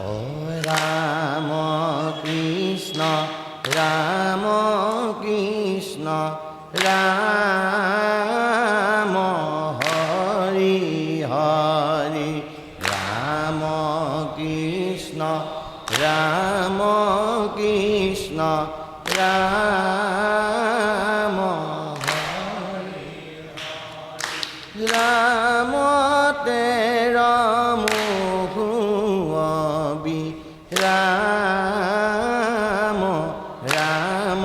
ও রাম কৃষ্ণ রাম কৃষ্ণ রাম হরি হরি রাম কৃষ্ণ রাম কৃষ্ণ রাম হরি রাম তেরা মুখ রাম রাম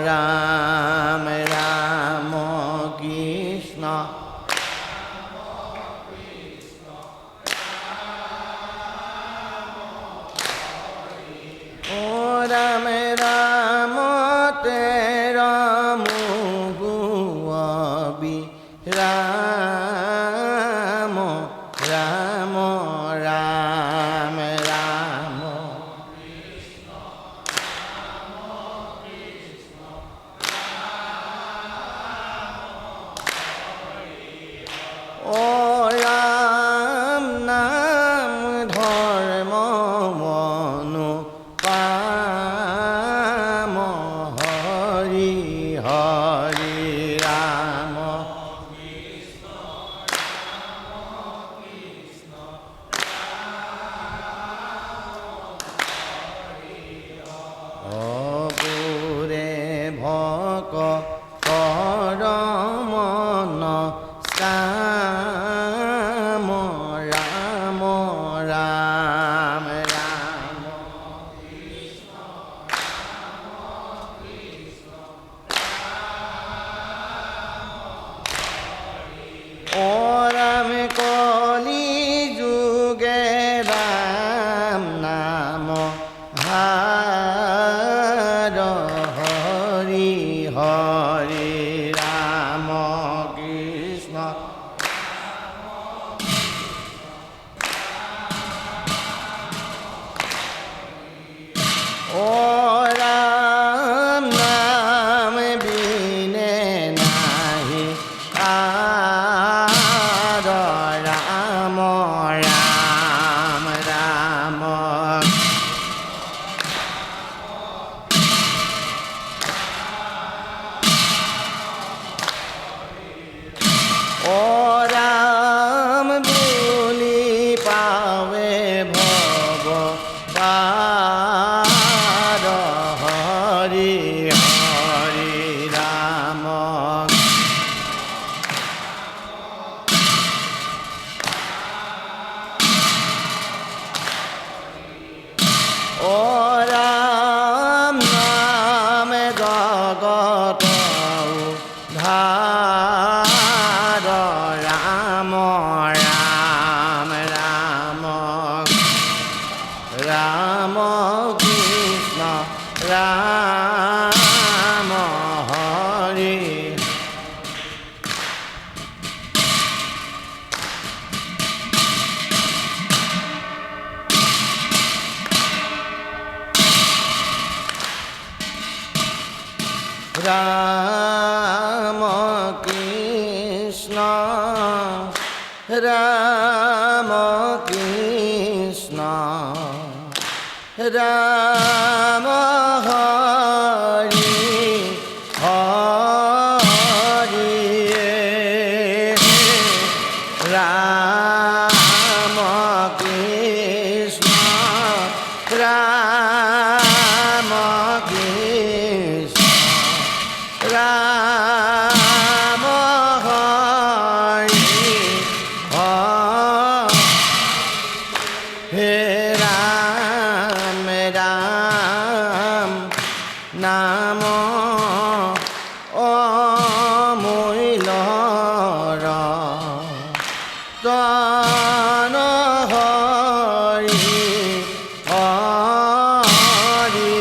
রাম রাম কৃষ্ণ ও রাম রাম তেরা মুখ রাম রাম রাম রাম ও রাম নাম ধর্ম মনু পাম হরি হরি রাম অপুরে ভক কর মন কাম রাম রাম রাম ও রাম কলি যুগে রাম নাম হার হরি হরি রাম কৃষ্ণ ও রাম নাম বিনে নাহি আর রাম রাম রাম ও রাম বলি পাবে ভব তার হরি হরি রাম ও রাম নাম জগত ধার রাম রাম রাম রাম কৃষ্ণ রাম হরি রাম কৃষ্ণ রাম কৃষ্ণ রাম হরি হরি রাম কৃষ্ণ রাম কৃষ্ণ রাম হরি হে রাম রাম নাম অমূল্য রতন হরি হরি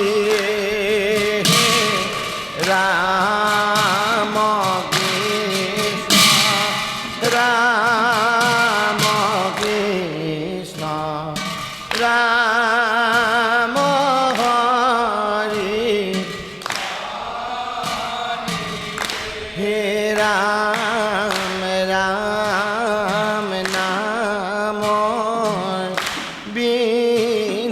রাম কৃষ্ণ রাম কৃষ্ণ রাম হরি হে রাম রাম নাম বিন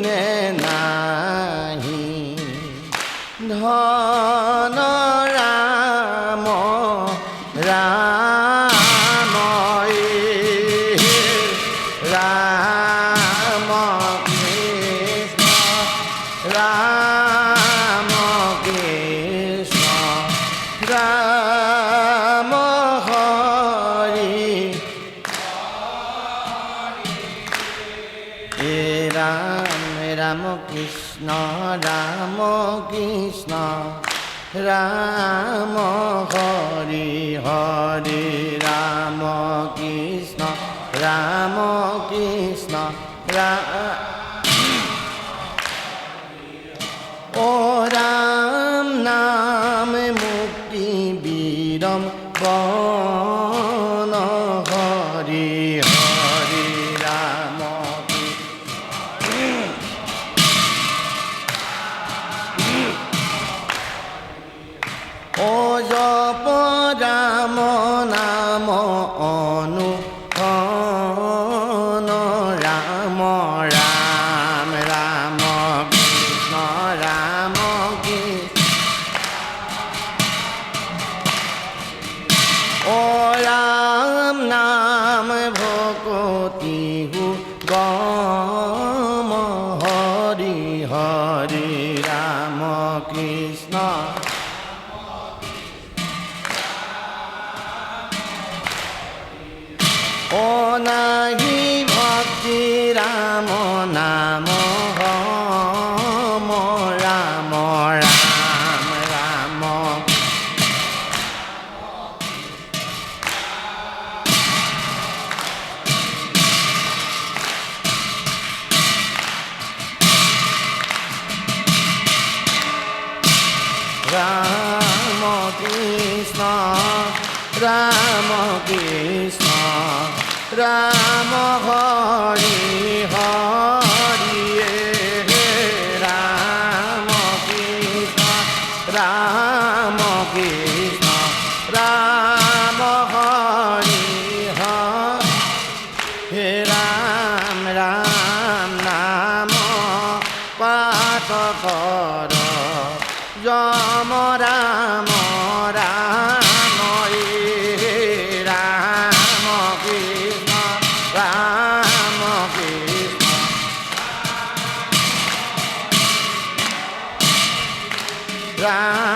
রাম রাম কৃষ্ণ রাম কৃষ্ণ রাম হরি হরি রাম কৃষ্ণ রাম কৃষ্ণ ও রাম নাম মুক্তি বীরম বন হরি হরি রাম ও জপ রাম নাম অনু রাম রাম রাম কৃষ্ণ রাম কৃষ্ণ ও রাম নাম ভকতি হু গম হরি হরি রাম কৃষ্ণ ও নাহি ভক্তি রাম নাম হম রাম রাম রাম রাম কৃষ্ণ রাম কৃষ্ণ রাম হরি হরি রাম কৃষ্ণ রাম কৃষ্ণ রাম হরি হে রাম রাম নাম পাঠ কর যম রাম রাম রাম কৃষ্ণ রাম কৃষ্ণ রাম